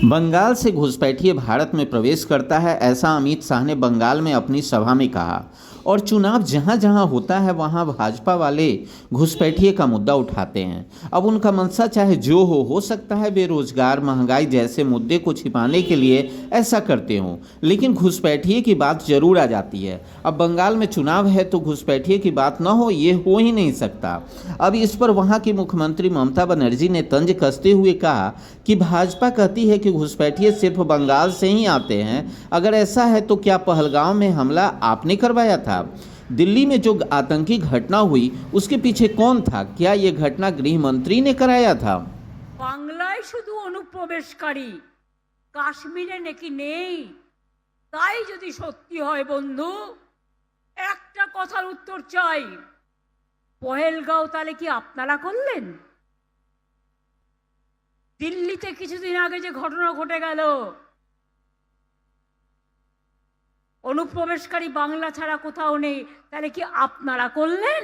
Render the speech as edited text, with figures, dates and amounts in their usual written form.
बंगाल से घुसपैठिए भारत में प्रवेश करता है, ऐसा अमित शाह ने बंगाल में अपनी सभा में कहा। और चुनाव जहां जहां होता है वहां भाजपा वाले घुसपैठिए का मुद्दा उठाते हैं। अब उनका मंशा चाहे जो हो सकता है बेरोजगार, महंगाई जैसे मुद्दे को छिपाने के लिए ऐसा करते हों, लेकिन घुसपैठिए की बात जरूर आ जाती है। अब बंगाल में चुनाव है तो घुसपैठिए की बात न हो, ये हो ही नहीं सकता। अब इस पर वहां की मुख्यमंत्री ममता बनर्जी ने तंज कसते हुए कहा कि भाजपा कहती है कि घुसपैठिए सिर्फ बंगाल से ही आते हैं। अगर ऐसा है तो क्या पहलगाम में हमला आपने करवाया था? दिल्ली में जो आतंकी घटना हुई उसके पीछे कौन था? क्या ये घटना गृह मंत्री ने कराया था? বাংলায় শুধু অনুপ্রবেশকারী, কাশ্মীরে নাকি নেই। তাই যদি সত্যি হয় বন্ধু, একটা কথার উত্তর চাই, পহেলগাঁও তাহলে কি আপনারা করলেন? দিল্লিতে কিছুদিন আগে যে ঘটনা ঘটে গেল, অনুপ্রবেশকারী বাংলা ছাড়া কোথাও নেই, তাহলে কি আপনারা করলেন?